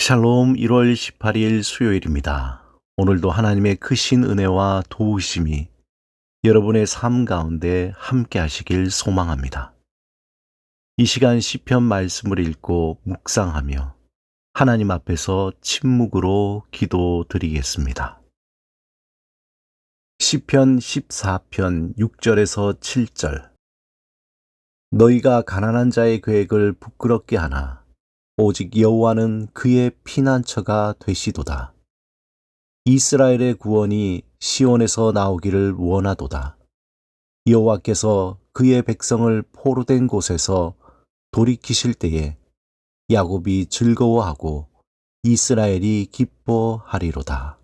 샬롬 1월 18일 수요일입니다. 오늘도 하나님의 크신 은혜와 도우심이 여러분의 삶 가운데 함께 하시길 소망합니다. 이 시간 시편 말씀을 읽고 묵상하며 하나님 앞에서 침묵으로 기도드리겠습니다. 시편 14편 6절에서 7절. 너희가 가난한 자의 계획을 부끄럽게 하나 오직 여호와는 그의 피난처가 되시도다. 이스라엘의 구원이 시온에서 나오기를 원하도다. 여호와께서 그의 백성을 포로된 곳에서 돌이키실 때에 야곱이 즐거워하고 이스라엘이 기뻐하리로다.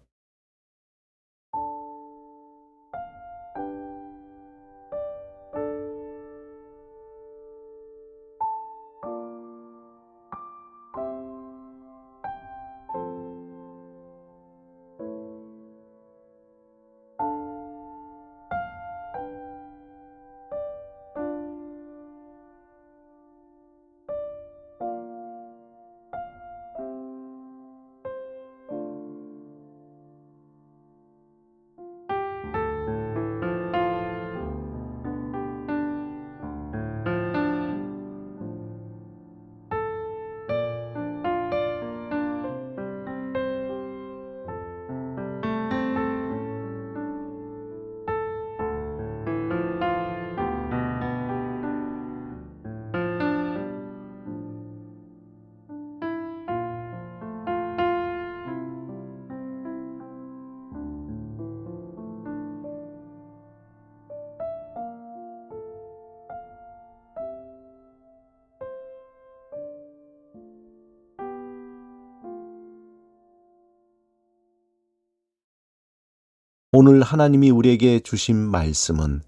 오늘 하나님이 우리에게 주신 말씀은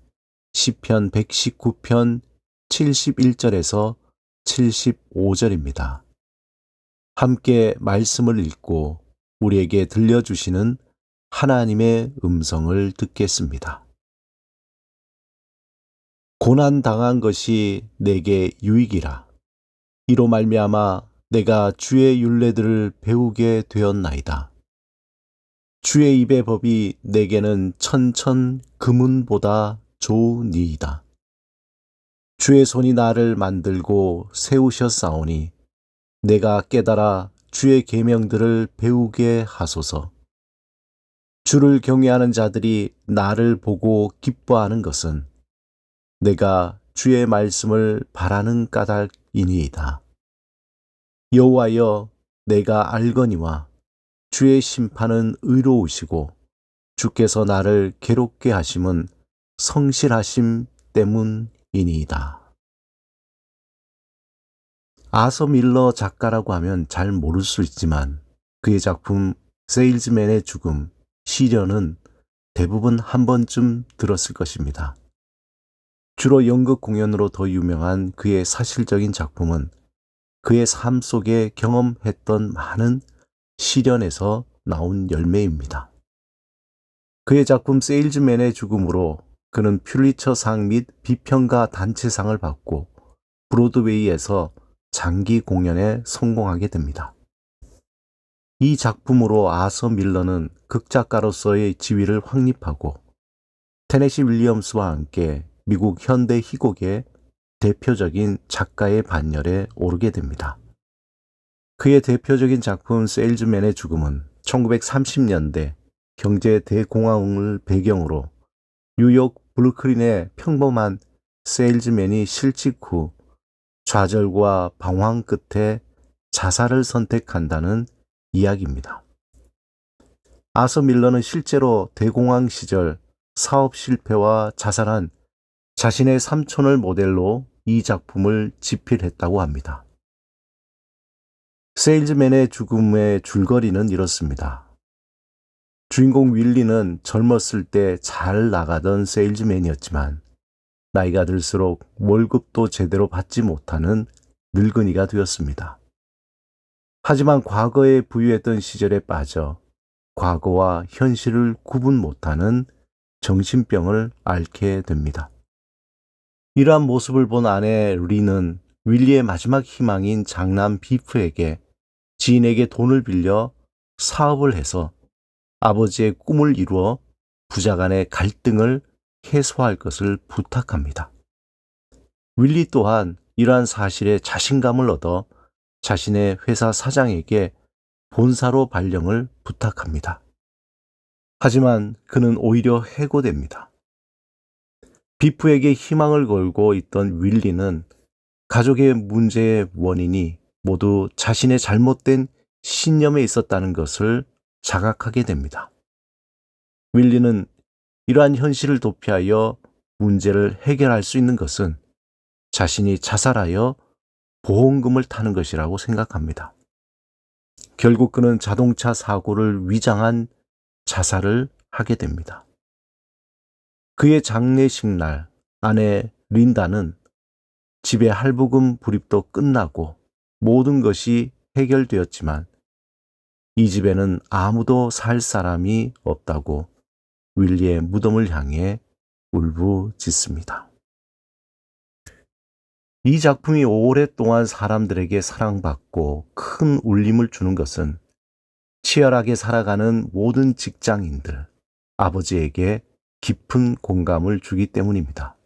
시편 119편 71절에서 75절입니다. 함께 말씀을 읽고 우리에게 들려주시는 하나님의 음성을 듣겠습니다. 고난 당한 것이 내게 유익이라. 이로 말미암아 내가 주의 율례들을 배우게 되었나이다. 주의 입의 법이 내게는 천천 금은보다 좋으니이다. 주의 손이 나를 만들고 세우셨사오니 내가 깨달아 주의 계명들을 배우게 하소서. 주를 경외하는 자들이 나를 보고 기뻐하는 것은 내가 주의 말씀을 바라는 까닭이니이다. 여호와여, 내가 알거니와 주의 심판은 의로우시고 주께서 나를 괴롭게 하심은 성실하심 때문이니이다. 아서 밀러 작가라고 하면 잘 모를 수 있지만 그의 작품 세일즈맨의 죽음, 시련은 대부분 한 번쯤 들었을 것입니다. 주로 연극 공연으로 더 유명한 그의 사실적인 작품은 그의 삶 속에 경험했던 많은 시련에서 나온 열매입니다. 그의 작품 세일즈맨의 죽음으로 그는 퓰리처상 및 비평가 단체상을 받고 브로드웨이에서 장기 공연에 성공하게 됩니다. 이 작품으로 아서 밀러는 극작가로서의 지위를 확립하고 테네시 윌리엄스와 함께 미국 현대 희곡의 대표적인 작가의 반열에 오르게 됩니다. 그의 대표적인 작품 세일즈맨의 죽음은 1930년대 경제 대공황을 배경으로 뉴욕 브루클린의 평범한 세일즈맨이 실직 후 좌절과 방황 끝에 자살을 선택한다는 이야기입니다. 아서 밀러는 실제로 대공황 시절 사업 실패와 자살한 자신의 삼촌을 모델로 이 작품을 집필했다고 합니다. 세일즈맨의 죽음의 줄거리는 이렇습니다. 주인공 윌리는 젊었을 때 잘 나가던 세일즈맨이었지만 나이가 들수록 월급도 제대로 받지 못하는 늙은이가 되었습니다. 하지만 과거에 부유했던 시절에 빠져 과거와 현실을 구분 못하는 정신병을 앓게 됩니다. 이러한 모습을 본 아내 리는 윌리의 마지막 희망인 장남 비프에게 지인에게 돈을 빌려 사업을 해서 아버지의 꿈을 이루어 부자 간의 갈등을 해소할 것을 부탁합니다. 윌리 또한 이러한 사실에 자신감을 얻어 자신의 회사 사장에게 본사로 발령을 부탁합니다. 하지만 그는 오히려 해고됩니다. 비프에게 희망을 걸고 있던 윌리는 가족의 문제의 원인이 모두 자신의 잘못된 신념에 있었다는 것을 자각하게 됩니다. 윌리는 이러한 현실을 도피하여 문제를 해결할 수 있는 것은 자신이 자살하여 보험금을 타는 것이라고 생각합니다. 결국 그는 자동차 사고를 위장한 자살을 하게 됩니다. 그의 장례식 날 아내 린다는 집의 할부금 불입도 끝나고 모든 것이 해결되었지만 이 집에는 아무도 살 사람이 없다고 윌리의 무덤을 향해 울부짖습니다. 이 작품이 오랫동안 사람들에게 사랑받고 큰 울림을 주는 것은 치열하게 살아가는 모든 직장인들, 아버지에게 깊은 공감을 주기 때문입니다.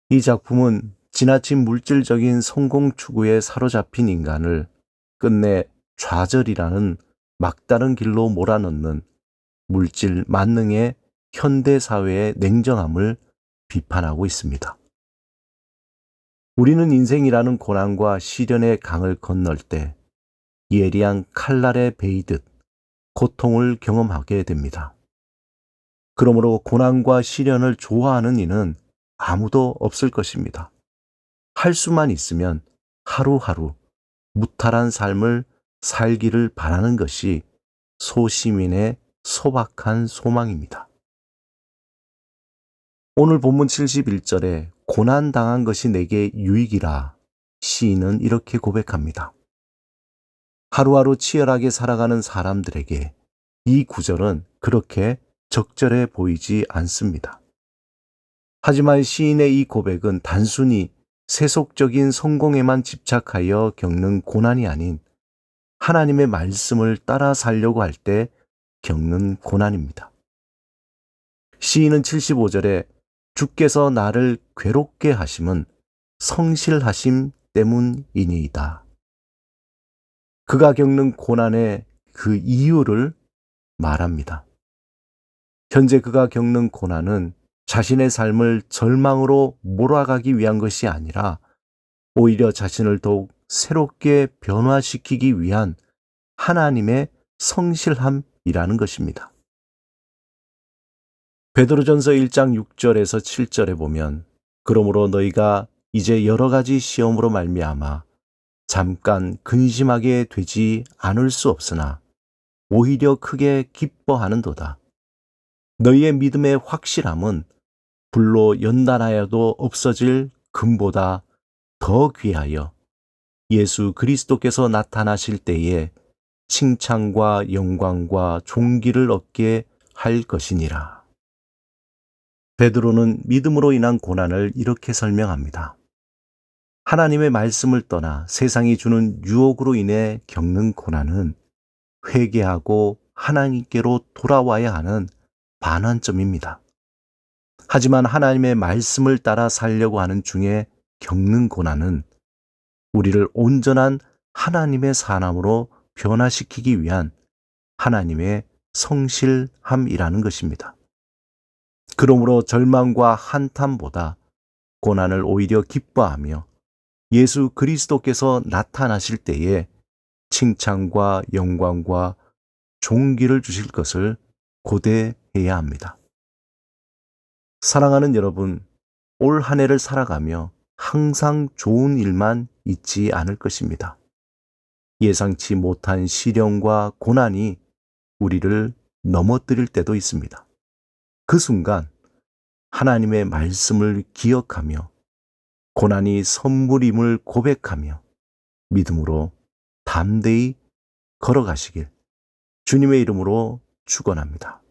이 작품은 지나친 물질적인 성공 추구에 사로잡힌 인간을 끝내 좌절이라는 막다른 길로 몰아넣는 물질 만능의 현대 사회의 냉정함을 비판하고 있습니다. 우리는 인생이라는 고난과 시련의 강을 건널 때 예리한 칼날에 베이듯 고통을 경험하게 됩니다. 그러므로 고난과 시련을 좋아하는 이는 아무도 없을 것입니다. 할 수만 있으면 하루하루 무탈한 삶을 살기를 바라는 것이 소시민의 소박한 소망입니다. 오늘 본문 71절에 고난당한 것이 내게 유익이라 시인은 이렇게 고백합니다. 하루하루 치열하게 살아가는 사람들에게 이 구절은 그렇게 적절해 보이지 않습니다. 하지만 시인의 이 고백은 단순히 세속적인 성공에만 집착하여 겪는 고난이 아닌 하나님의 말씀을 따라 살려고 할 때 겪는 고난입니다. 시인은 75절에 주께서 나를 괴롭게 하심은 성실하심 때문이니이다. 그가 겪는 고난의 그 이유를 말합니다. 현재 그가 겪는 고난은 자신의 삶을 절망으로 몰아가기 위한 것이 아니라 오히려 자신을 더욱 새롭게 변화시키기 위한 하나님의 성실함이라는 것입니다. 베드로전서 1장 6절에서 7절에 보면 그러므로 너희가 이제 여러 가지 시험으로 말미암아 잠깐 근심하게 되지 않을 수 없으나 오히려 크게 기뻐하는도다. 너희의 믿음의 확실함은 불로 연단하여도 없어질 금보다 더 귀하여 예수 그리스도께서 나타나실 때에 칭찬과 영광과 존귀를 얻게 할 것이니라. 베드로는 믿음으로 인한 고난을 이렇게 설명합니다. 하나님의 말씀을 떠나 세상이 주는 유혹으로 인해 겪는 고난은 회개하고 하나님께로 돌아와야 하는 반환점입니다. 하지만 하나님의 말씀을 따라 살려고 하는 중에 겪는 고난은 우리를 온전한 하나님의 사람으로 변화시키기 위한 하나님의 성실함이라는 것입니다. 그러므로 절망과 한탄보다 고난을 오히려 기뻐하며 예수 그리스도께서 나타나실 때에 칭찬과 영광과 존귀를 주실 것을 고대해야 합니다. 사랑하는 여러분, 올 한 해를 살아가며 항상 좋은 일만 있지 않을 것입니다. 예상치 못한 시련과 고난이 우리를 넘어뜨릴 때도 있습니다. 그 순간 하나님의 말씀을 기억하며 고난이 선물임을 고백하며 믿음으로 담대히 걸어가시길 주님의 이름으로 축원합니다.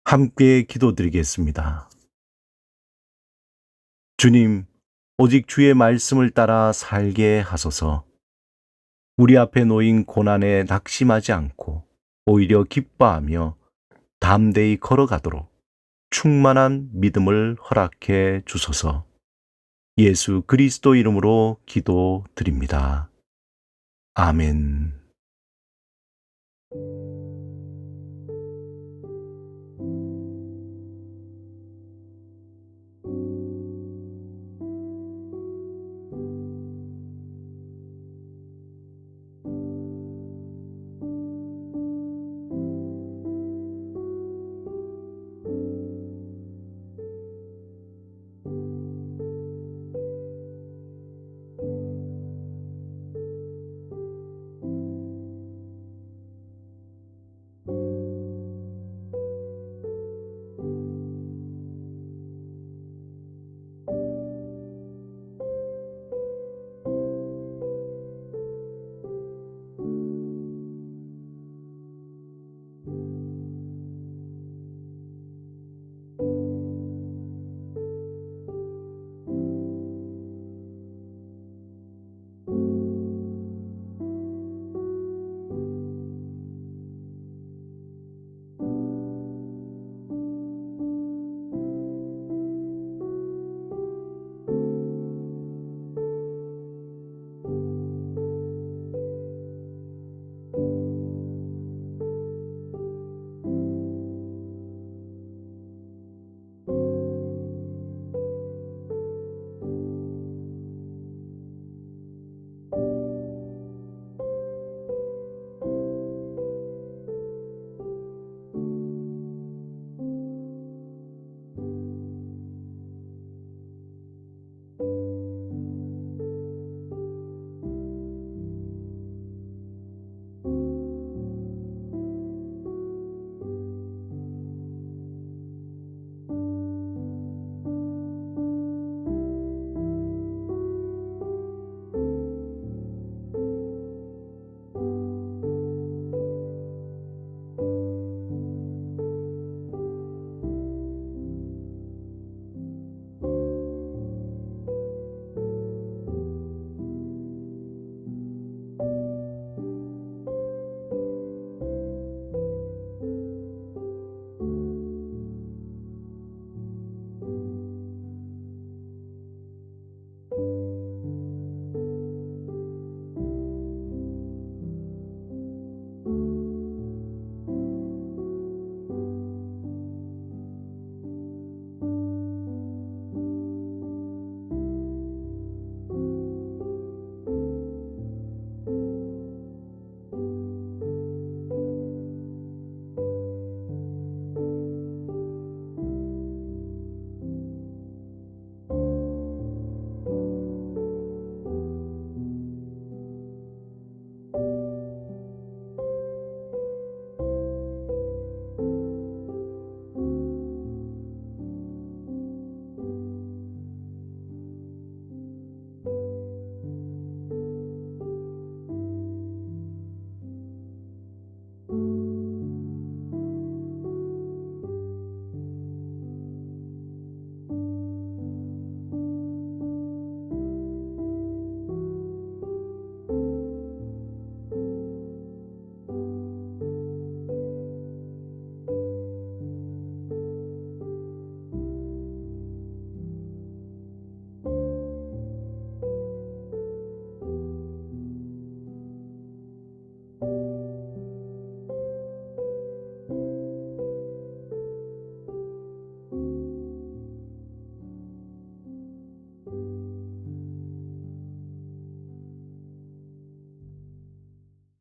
함께 기도드리겠습니다. 주님, 오직 주의 말씀을 따라 살게 하소서. 우리 앞에 놓인 고난에 낙심하지 않고 오히려 기뻐하며 담대히 걸어가도록 충만한 믿음을 허락해 주소서. 예수 그리스도 이름으로 기도드립니다. 아멘.